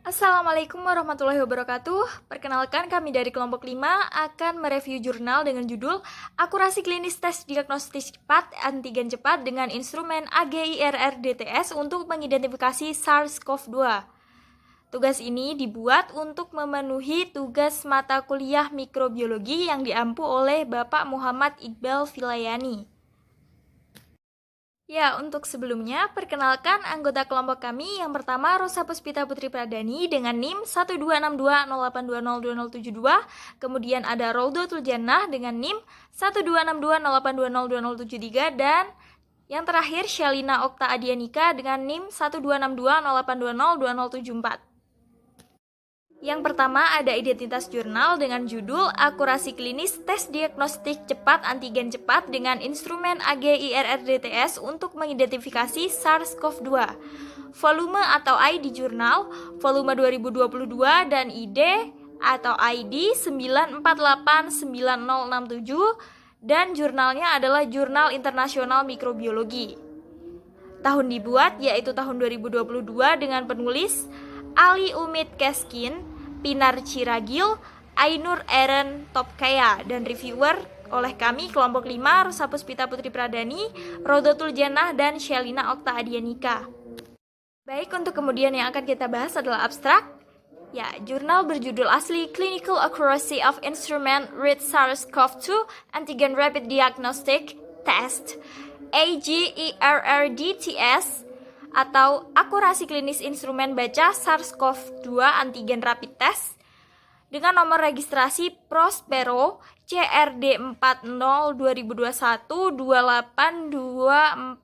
Assalamualaikum warahmatullahi wabarakatuh. Perkenalkan kami dari kelompok 5 akan mereview jurnal dengan judul Akurasi Klinis Tes Diagnostik Cepat Antigen Cepat dengan Instrumen AGIRR-DTS untuk mengidentifikasi SARS-CoV-2. Tugas ini dibuat untuk memenuhi tugas mata kuliah mikrobiologi yang diampu oleh Bapak Muhammad Iqbal Vilayani. Ya, untuk sebelumnya, perkenalkan anggota kelompok kami. Yang pertama, Rosa Puspita Putri Pradani dengan NIM 12620820272. Kemudian ada Roldo Tuljannah dengan NIM 12620820273. Dan yang terakhir, Shalina Okta Adianika dengan NIM 1262082020074. Yang pertama ada identitas jurnal dengan judul Akurasi Klinis Tes Diagnostik Cepat Antigen Cepat dengan Instrumen AGIRR-DTS untuk mengidentifikasi SARS-CoV-2. Volume atau ID jurnal, volume 2022 dan ID atau ID 9489067 dan jurnalnya adalah Jurnal Internasional Mikrobiologi. Tahun dibuat yaitu tahun 2022 dengan penulis Ali Umid Keskin, Pinar Ciragil, Ainur Eren Topkaya, dan reviewer oleh kami kelompok 5 Rosa Puspita Putri Pradani, Roldo Tuljannah, dan Shalina Okta Adianika. Baik, untuk kemudian yang akan kita bahas adalah abstrak. Ya, jurnal berjudul asli Clinical Accuracy of Instrument Read SARS-CoV-2 Antigen Rapid Diagnostic Test AGIRR-DTS atau Akurasi Klinis Instrumen Baca SARS-CoV-2 Antigen Rapid Test dengan nomor registrasi Prospero CRD 40-2021-282476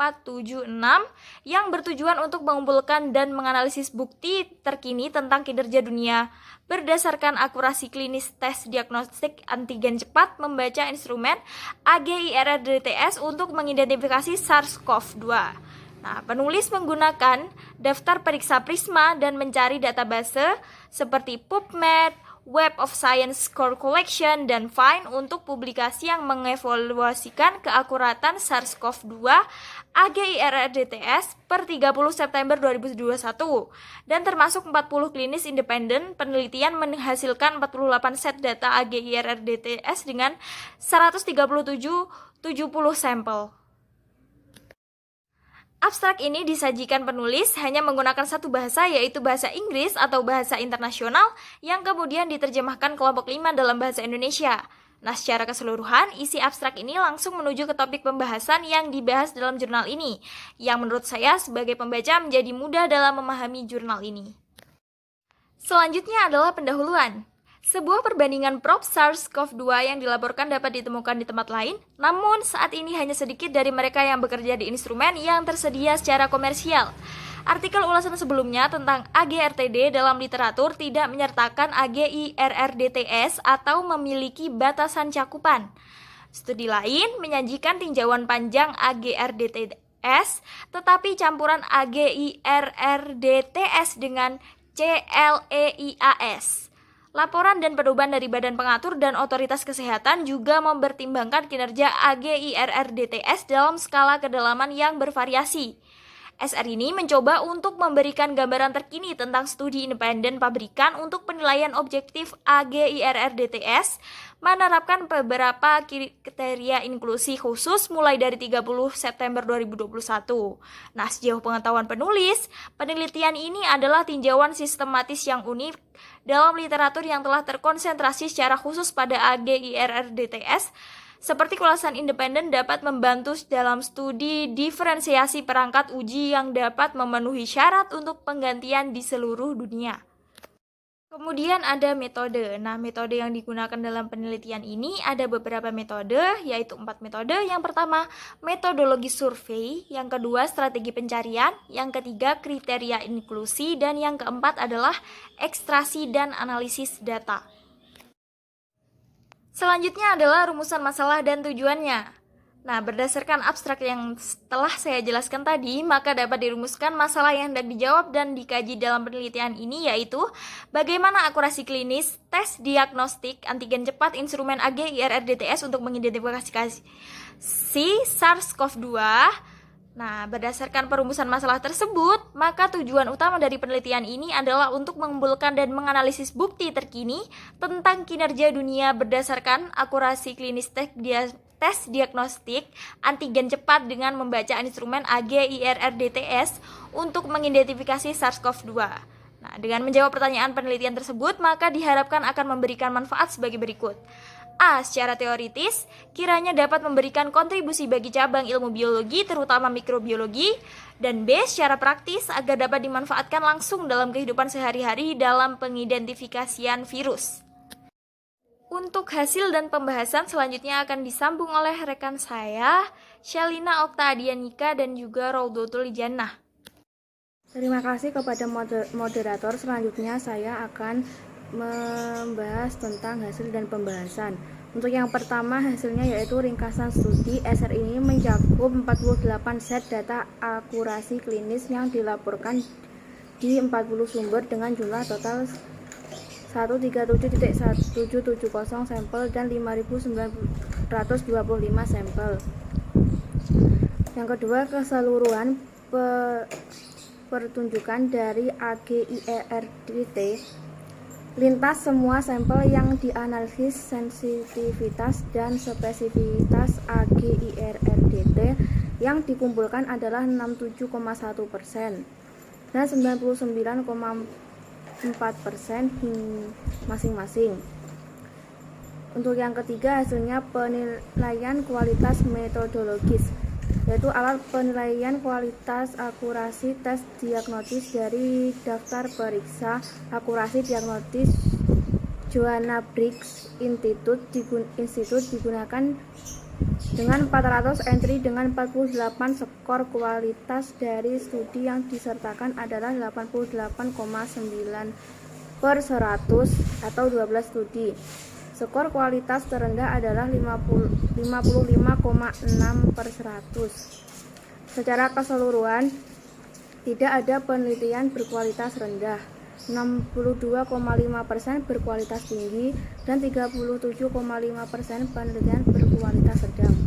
yang bertujuan untuk mengumpulkan dan menganalisis bukti terkini tentang kinerja dunia berdasarkan akurasi klinis tes diagnostik antigen cepat membaca instrumen AGIRR-DTS untuk mengidentifikasi SARS-CoV-2. Nah, penulis menggunakan daftar periksa Prisma dan mencari database seperti PubMed, Web of Science Core Collection, dan Find untuk publikasi yang mengevaluasikan keakuratan SARS-CoV-2 AGIRR-DTS per 30 September 2021 dan termasuk 40 klinis independen. Penelitian menghasilkan 48 set data AGIRR-DTS dengan 137,70 sampel. Abstrak ini disajikan penulis hanya menggunakan satu bahasa, yaitu bahasa Inggris atau bahasa internasional yang kemudian diterjemahkan kelompok 5 dalam bahasa Indonesia. Nah, secara keseluruhan, isi abstrak ini langsung menuju ke topik pembahasan yang dibahas dalam jurnal ini, yang menurut saya sebagai pembaca menjadi mudah dalam memahami jurnal ini. Selanjutnya adalah pendahuluan. Sebuah perbandingan prop SARS-CoV-2 yang dilaporkan dapat ditemukan di tempat lain, namun saat ini hanya sedikit dari mereka yang bekerja di instrumen yang tersedia secara komersial. Artikel ulasan sebelumnya tentang AGRTD dalam literatur tidak menyertakan AGIRR-DTS atau memiliki batasan cakupan. Studi lain menyajikan tinjauan panjang AGR-DTS, tetapi campuran AGIRR-DTS dengan CLEIAS. Laporan dan pedoman dari Badan Pengatur dan Otoritas Kesehatan juga mempertimbangkan kinerja AGIRR-DTS dalam skala kedalaman yang bervariasi. SR ini mencoba untuk memberikan gambaran terkini tentang studi independen pabrikan untuk penilaian objektif AGIRR-DTS, menerapkan beberapa kriteria inklusi khusus mulai dari 30 September 2021. Nah, sejauh pengetahuan penulis, penelitian ini adalah tinjauan sistematis yang unik dalam literatur yang telah terkonsentrasi secara khusus pada AGIRR-DTS. Seperti ulasan independen dapat membantu dalam studi diferensiasi perangkat uji yang dapat memenuhi syarat untuk penggantian di seluruh dunia. Kemudian ada metode. Nah, metode yang digunakan dalam penelitian ini ada beberapa metode, yaitu 4 metode. Yang pertama, metodologi survei. Yang kedua, strategi pencarian. Yang ketiga, kriteria inklusi. Dan yang keempat adalah ekstraksi dan analisis data. Selanjutnya adalah rumusan masalah dan tujuannya. Nah, berdasarkan abstrak yang telah saya jelaskan tadi, maka dapat dirumuskan masalah yang hendak dijawab dan dikaji dalam penelitian ini, yaitu bagaimana akurasi klinis tes diagnostik antigen cepat instrumen AGIRR-DTS untuk mengidentifikasi SARS-CoV-2 Nah, berdasarkan perumusan masalah tersebut, maka tujuan utama dari penelitian ini adalah untuk mengumpulkan dan menganalisis bukti terkini tentang kinerja dunia berdasarkan akurasi klinis tes diagnostik antigen cepat dengan membaca instrumen AG-IRR-DTS untuk mengidentifikasi SARS-CoV-2. Nah, dengan menjawab pertanyaan penelitian tersebut, maka diharapkan akan memberikan manfaat sebagai berikut. A. Secara teoritis, kiranya dapat memberikan kontribusi bagi cabang ilmu biologi, terutama mikrobiologi. Dan B. Secara praktis, agar dapat dimanfaatkan langsung dalam kehidupan sehari-hari dalam pengidentifikasian virus. Untuk hasil dan pembahasan selanjutnya akan disambung oleh rekan saya, Shalina Okta Adianika dan juga Raudotul Jannah. Terima kasih kepada moderator. Selanjutnya saya akan membahas tentang hasil dan pembahasan. Untuk yang pertama, hasilnya yaitu ringkasan studi. SR ini mencakup 48 set data akurasi klinis yang dilaporkan di 40 sumber dengan jumlah total 137.1770 sampel dan 5.925 sampel. Yang kedua, keseluruhan pertunjukan dari AG-IRR-DT lintas semua sampel yang dianalisis sensitivitas dan spesifitas AG-IRR-DT yang dikumpulkan adalah 67,1% dan 99,4% masing-masing. Untuk yang ketiga, hasilnya penilaian kualitas metodologis, yaitu alat penilaian kualitas akurasi tes diagnosis dari daftar periksa akurasi diagnosis Joanna Briggs Institute digunakan dengan 400 entry dengan 48 skor. Kualitas dari studi yang disertakan adalah 88,9/100 atau 12 studi. Skor kualitas terendah adalah 55,6/100. Secara keseluruhan, tidak ada penelitian berkualitas rendah, 62,5% berkualitas tinggi, dan 37,5% penelitian berkualitas sedang.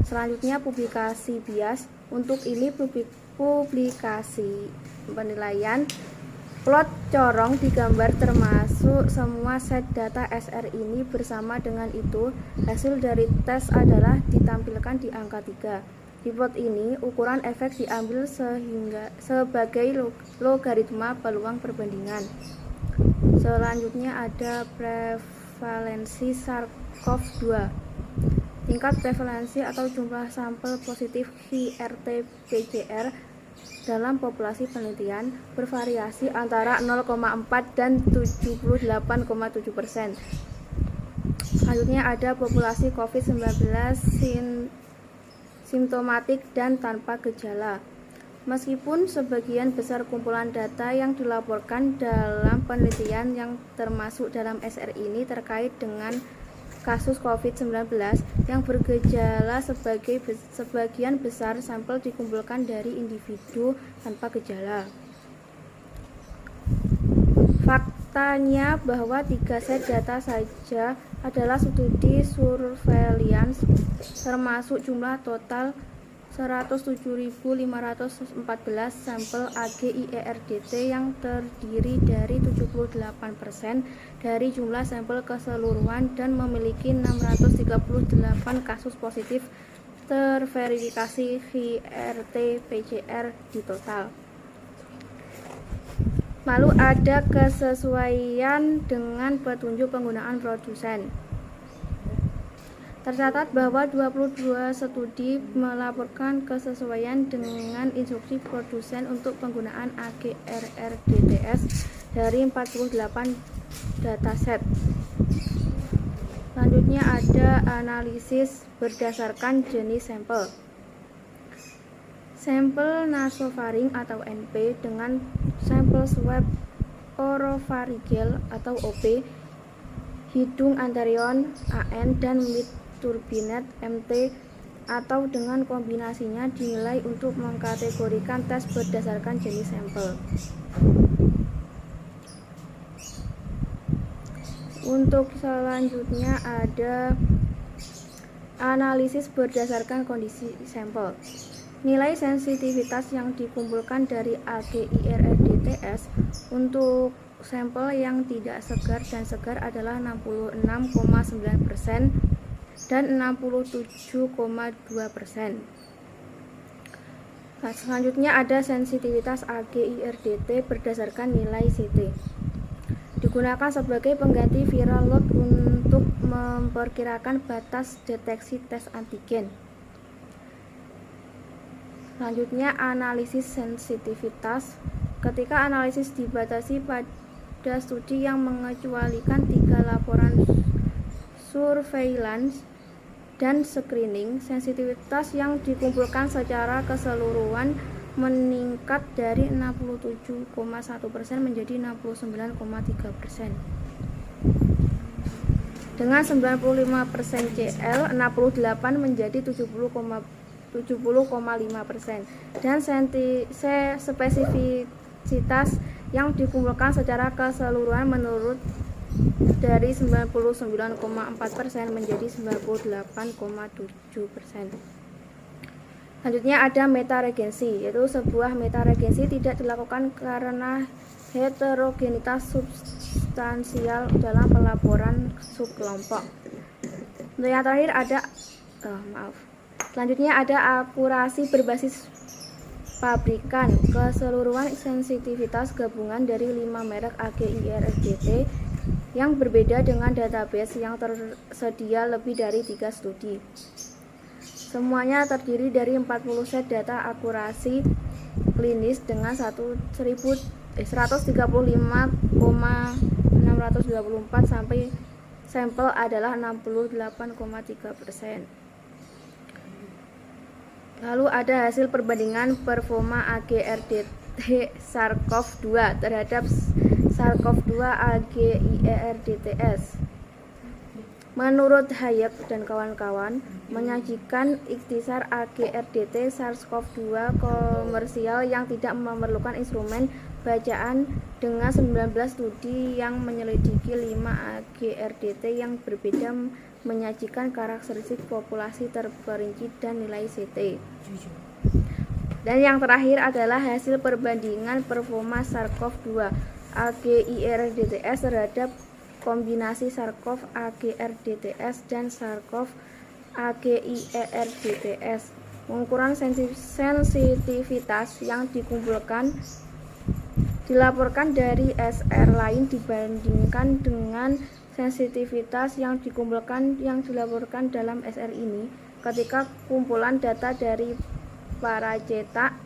Selanjutnya, publikasi bias. Untuk ini, publikasi penilaian plot corong digambar termasuk semua set data SR ini. Bersama dengan itu, hasil dari tes adalah ditampilkan di angka 3. Di plot ini, ukuran efek diambil sebagai logaritma peluang perbandingan. Selanjutnya ada prevalensi SARS-CoV-2. Tingkat prevalensi atau jumlah sampel positif HRT-PCR dalam populasi penelitian bervariasi antara 0,4 dan 78,7%. Selanjutnya ada populasi COVID-19 simptomatik dan tanpa gejala. Meskipun sebagian besar kumpulan data yang dilaporkan dalam penelitian yang termasuk dalam SR ini terkait dengan kasus COVID-19 yang bergejala, sebagian besar sampel dikumpulkan dari individu tanpa gejala. Faktanya bahwa 3 set data saja adalah studi surveillance, termasuk jumlah total 107.514 sampel AG-IRR-DT yang terdiri dari 78% dari jumlah sampel keseluruhan dan memiliki 638 kasus positif terverifikasi HRT-PCR di total. Lalu ada kesesuaian dengan petunjuk penggunaan produsen. Tercatat bahwa 22 studi melaporkan kesesuaian dengan instruksi produsen untuk penggunaan AG-IRR-DTS dari 48 dataset. Selanjutnya ada analisis berdasarkan jenis sampel. Sampel nasofaring atau NP dengan sampel swab orofaringel atau OP, hidung anterior AN dan mid turbinet MT atau dengan kombinasinya dinilai untuk mengkategorikan tes berdasarkan jenis sampel. Untuk selanjutnya ada analisis berdasarkan kondisi sampel. Nilai sensitivitas yang dikumpulkan dari AGIRR-DTS untuk sampel yang tidak segar dan segar adalah 66,9% dan 67,2%. Nah, selanjutnya ada sensitivitas AGIRDT berdasarkan nilai CT. Digunakan sebagai pengganti viral load untuk memperkirakan batas deteksi tes antigen. Selanjutnya analisis sensitivitas. Ketika analisis dibatasi pada studi yang mengecualikan 3 laporan surveillance dan screening, sensitivitas yang dikumpulkan secara keseluruhan meningkat dari 67,1% menjadi 69,3%. Dengan 95% CL, 68 menjadi 70,5%. Dan spesifisitas yang dikumpulkan secara keseluruhan menurut dari 99,4% menjadi 98,7%. Selanjutnya ada metaregensi, yaitu sebuah metaregensi tidak dilakukan karena heterogenitas substansial dalam pelaporan subkelompok. Untuk yang terakhir ada Selanjutnya ada akurasi berbasis pabrikan. Keseluruhan sensitivitas gabungan dari 5 merek AGIRR-DT yang berbeda dengan database yang tersedia lebih dari 3 studi. Semuanya terdiri dari 40 set data akurasi klinis dengan 135,624 sampai sampel adalah 68,3%. Lalu ada hasil perbandingan performa AGIRDT SARS-CoV-2 terhadap SARS-CoV-2 AGIRR-DTS. Menurut Hayek dan kawan-kawan, menyajikan ikhtisar AGIRDT SARS-CoV-2 komersial yang tidak memerlukan instrumen bacaan dengan 19 studi yang menyelidiki 5 AGIRDT yang berbeda menyajikan karakteristik populasi terperinci dan nilai CT. Dan yang terakhir adalah hasil perbandingan performa SARS-CoV-2 AGIRR-DTS terhadap kombinasi SARS-CoV AGIR-DTS dan SARS-CoV AGIRR-DTS. Pengukuran sensitivitas yang dilaporkan dari SR lain dibandingkan dengan sensitivitas yang dilaporkan dalam SR ini ketika kumpulan data dari para cetak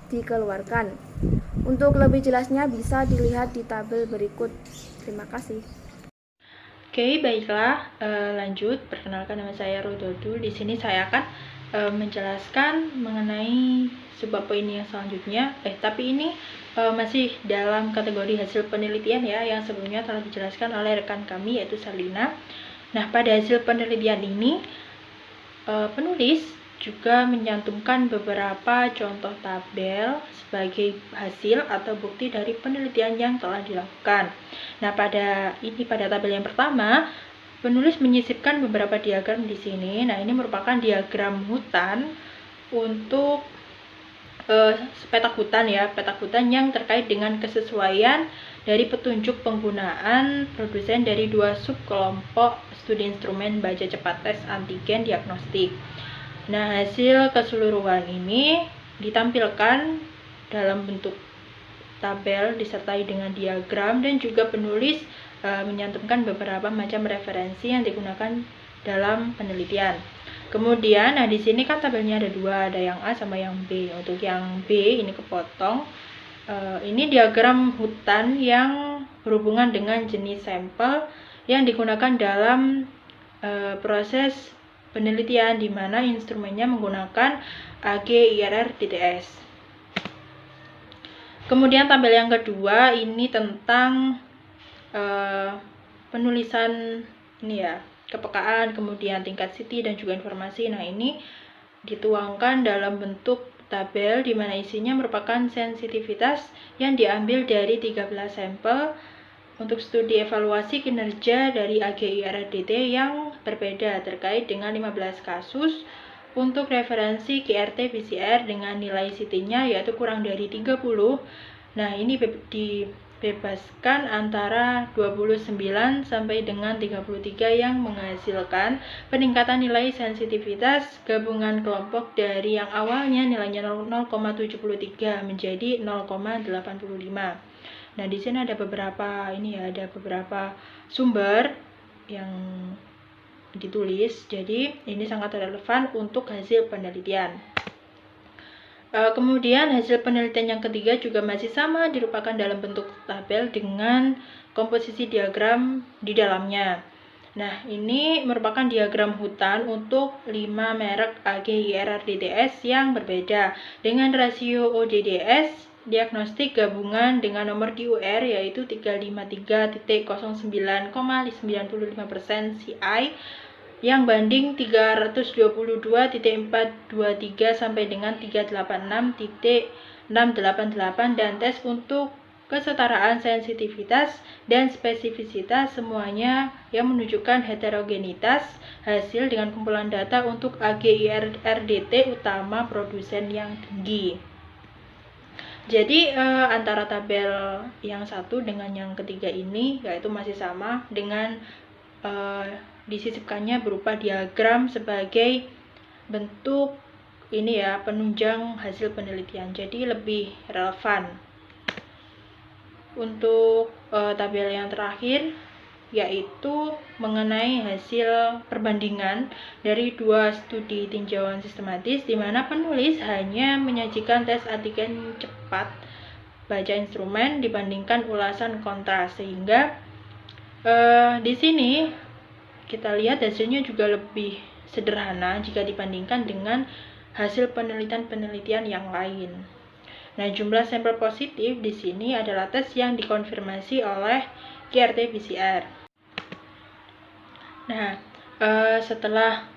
dikeluarkan. Untuk lebih jelasnya bisa dilihat di tabel berikut. Terima kasih. Oke, baiklah, lanjut. Perkenalkan, nama saya Rododul. Di sini saya akan menjelaskan mengenai sebuah poin yang selanjutnya. Tapi ini masih dalam kategori hasil penelitian ya, yang sebelumnya telah dijelaskan oleh rekan kami yaitu Salina. Nah, pada hasil penelitian ini penulis juga menyantumkan beberapa contoh tabel sebagai hasil atau bukti dari penelitian yang telah dilakukan. Nah, pada tabel yang pertama, penulis menyisipkan beberapa diagram di sini. Nah, ini merupakan diagram hutan untuk petak hutan ya, petak hutan yang terkait dengan kesesuaian dari petunjuk penggunaan produsen dari 2 subkelompok studi instrumen baca cepat tes antigen diagnostik. Nah, hasil keseluruhan ini ditampilkan dalam bentuk tabel disertai dengan diagram, dan juga penulis menyantumkan beberapa macam referensi yang digunakan dalam penelitian. Kemudian, nah di sini kan tabelnya ada 2, ada yang A sama yang B. Untuk yang B ini kepotong. Ini diagram hutan yang berhubungan dengan jenis sampel yang digunakan dalam proses penelitian, di mana instrumennya menggunakan AGIRR-DTS. Kemudian tabel yang kedua ini tentang penulisan ini ya, kepekaan, kemudian tingkat CT dan juga informasi. Nah, ini dituangkan dalam bentuk tabel di mana isinya merupakan sensitivitas yang diambil dari 13 sampel untuk studi evaluasi kinerja dari AGIRR-DT yang berbeda terkait dengan 15 kasus untuk referensi QRT PCR dengan nilai CT-nya yaitu kurang dari 30. Nah, ini dibebaskan antara 29 sampai dengan 33 yang menghasilkan peningkatan nilai sensitivitas gabungan kelompok dari yang awalnya nilainya 0,73 menjadi 0,85. Nah, di sini ada beberapa sumber yang ditulis, jadi ini sangat relevan untuk hasil penelitian. Kemudian hasil penelitian yang ketiga juga masih sama, dirupakan dalam bentuk tabel dengan komposisi diagram di dalamnya. Nah, ini merupakan diagram hutan untuk 5 merek AG/IRR/DTS yang berbeda dengan rasio ODDS diagnostik gabungan dengan nomor DUR yaitu 353.09,95% CI yang banding 322.423 sampai dengan 386.688 dan tes untuk kesetaraan sensitivitas dan spesifisitas semuanya yang menunjukkan heterogenitas hasil dengan kumpulan data untuk AG/IRR/DT utama produsen yang tinggi. Jadi antara tabel yang satu dengan yang ketiga ini yaitu masih sama dengan disisipkannya berupa diagram sebagai bentuk penunjang hasil penelitian, jadi lebih relevan. Untuk tabel yang terakhir yaitu mengenai hasil perbandingan dari 2 studi tinjauan sistematis di mana penulis hanya menyajikan tes antigen cepat baca instrumen dibandingkan ulasan kontras, sehingga di sini kita lihat hasilnya juga lebih sederhana jika dibandingkan dengan hasil penelitian yang lain. Nah, jumlah sampel positif di sini adalah tes yang dikonfirmasi oleh QRT PCR. Nah, setelah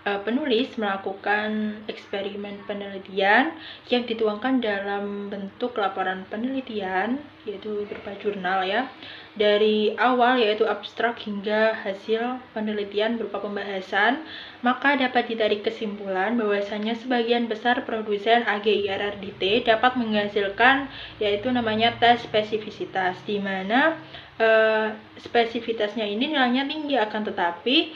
penulis melakukan eksperimen penelitian yang dituangkan dalam bentuk laporan penelitian, yaitu berupa jurnal ya, dari awal yaitu abstrak hingga hasil penelitian berupa pembahasan, maka dapat ditarik kesimpulan bahwasanya sebagian besar produsen AG/IRR/DT dapat menghasilkan yaitu namanya tes spesifisitas, di mana spesifitasnya ini nilainya tinggi akan tetapi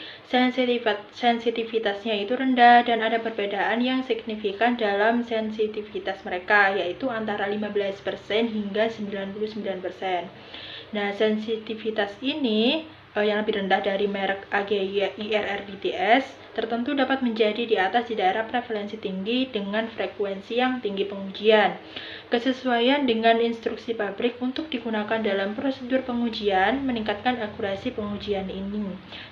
sensitivitasnya itu rendah dan ada perbedaan yang signifikan dalam sensitivitas mereka yaitu antara 15% hingga 99%. Nah, sensitivitas ini yang lebih rendah dari merek AG/IRR/DTS tertentu dapat menjadi di atas di daerah prevalensi tinggi dengan frekuensi yang tinggi pengujian. Kesesuaian dengan instruksi pabrik untuk digunakan dalam prosedur pengujian meningkatkan akurasi pengujian ini.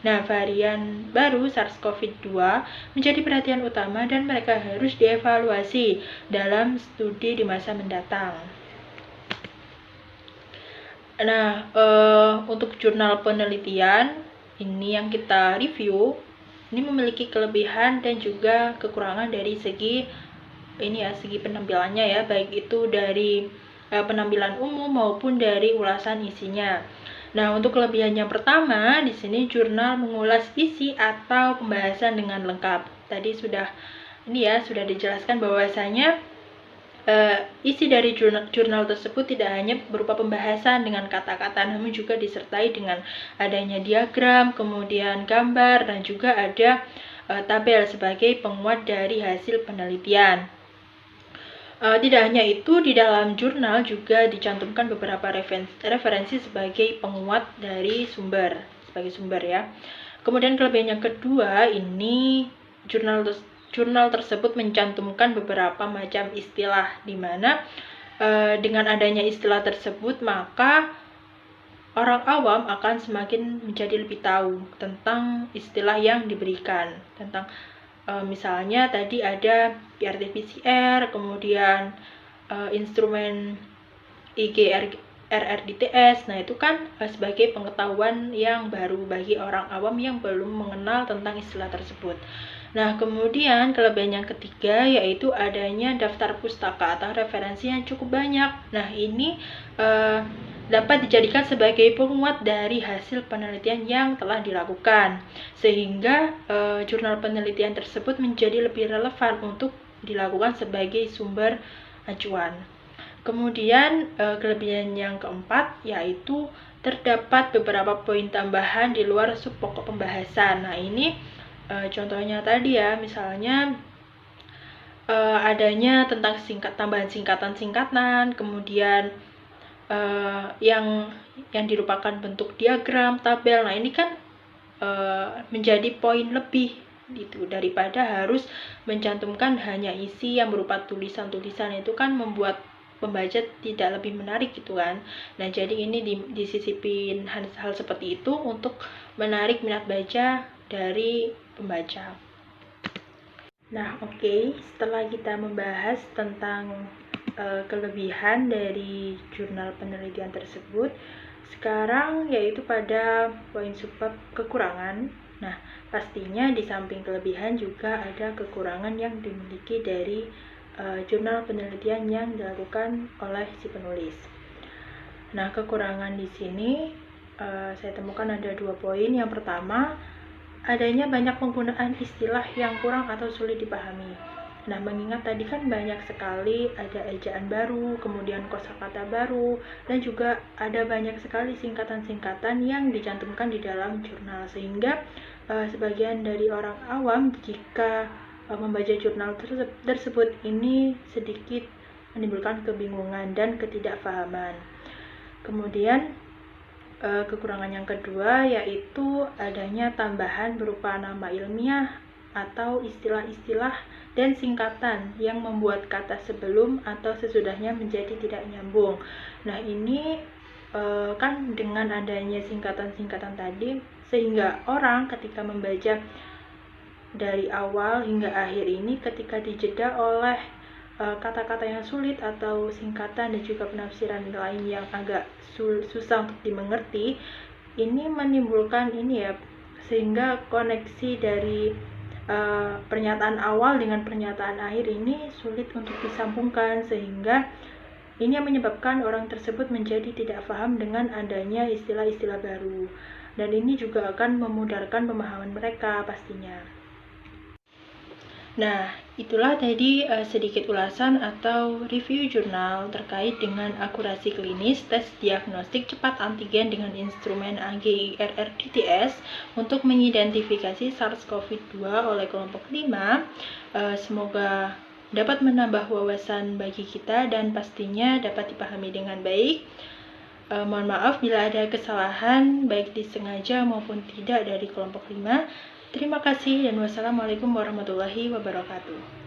Nah, varian baru SARS-CoV-2 menjadi perhatian utama dan mereka harus dievaluasi dalam studi di masa mendatang. Nah, untuk jurnal penelitian ini yang kita review, ini memiliki kelebihan dan juga kekurangan dari segi penampilannya ya, baik itu dari penampilan umum maupun dari ulasan isinya. Nah, untuk kelebihan yang pertama, di sini jurnal mengulas isi atau pembahasan dengan lengkap. Tadi sudah dijelaskan bahwasanya isi dari jurnal tersebut tidak hanya berupa pembahasan dengan kata-kata, namun juga disertai dengan adanya diagram, kemudian gambar, dan juga ada tabel sebagai penguat dari hasil penelitian. Tidak hanya itu, di dalam jurnal juga dicantumkan beberapa referensi sebagai penguat dari sebagai sumber ya. Kemudian kelebihan yang kedua, ini jurnal tersebut mencantumkan beberapa macam istilah, di mana dengan adanya istilah tersebut maka orang awam akan semakin menjadi lebih tahu tentang istilah yang diberikan, tentang misalnya tadi ada RT-PCR, kemudian instrumen AG/IRR/DTS. Nah, itu kan sebagai pengetahuan yang baru bagi orang awam yang belum mengenal tentang istilah tersebut. Nah, kemudian kelebihan yang ketiga yaitu adanya daftar pustaka atau referensi yang cukup banyak. Nah, ini dapat dijadikan sebagai penguat dari hasil penelitian yang telah dilakukan, sehingga jurnal penelitian tersebut menjadi lebih relevan untuk dilakukan sebagai sumber acuan. Kemudian kelebihan yang keempat yaitu terdapat beberapa poin tambahan di luar sub pokok pembahasan. Nah, ini contohnya tadi ya, misalnya adanya tentang tambahan singkatan-singkatan, kemudian yang dirupakan bentuk diagram, tabel. Nah, ini kan menjadi poin lebih gitu, daripada harus mencantumkan hanya isi yang berupa tulisan-tulisan. Itu kan membuat pembaca tidak lebih menarik gitu kan. Nah, jadi ini disisipin hal seperti itu untuk menarik minat baca dari pembaca. Nah, oke, setelah kita membahas tentang kelebihan dari jurnal penelitian tersebut, sekarang yaitu pada poin subbab kekurangan. Nah, pastinya di samping kelebihan juga ada kekurangan yang dimiliki dari jurnal penelitian yang dilakukan oleh si penulis. Nah, kekurangan di sini saya temukan ada 2 poin. Yang pertama, adanya banyak penggunaan istilah yang kurang atau sulit dipahami. Nah, mengingat tadi kan banyak sekali ada ejaan baru, kemudian kosakata baru, dan juga ada banyak sekali singkatan-singkatan yang dicantumkan di dalam jurnal, sehingga sebagian dari orang awam jika membaca jurnal tersebut ini sedikit menimbulkan kebingungan dan ketidakpahaman. Kemudian kekurangan yang kedua yaitu adanya tambahan berupa nama ilmiah atau istilah-istilah dan singkatan yang membuat kata sebelum atau sesudahnya menjadi tidak nyambung. Nah, ini kan dengan adanya singkatan-singkatan tadi, sehingga orang ketika membaca dari awal hingga akhir ini, ketika dijeda oleh kata-kata yang sulit atau singkatan dan juga penafsiran lain yang agak susah untuk dimengerti, ini menimbulkan sehingga koneksi dari pernyataan awal dengan pernyataan akhir ini sulit untuk disambungkan, sehingga ini yang menyebabkan orang tersebut menjadi tidak paham dengan adanya istilah-istilah baru, dan ini juga akan memudarkan pemahaman mereka pastinya. Nah, itulah tadi sedikit ulasan atau review jurnal terkait dengan akurasi klinis tes diagnostik cepat antigen dengan instrumen AGIRR-DTS untuk mengidentifikasi SARS-CoV-2 oleh kelompok 5. Semoga dapat menambah wawasan bagi kita dan pastinya dapat dipahami dengan baik. Mohon maaf bila ada kesalahan baik disengaja maupun tidak dari kelompok 5. Terima kasih dan wassalamualaikum warahmatullahi wabarakatuh.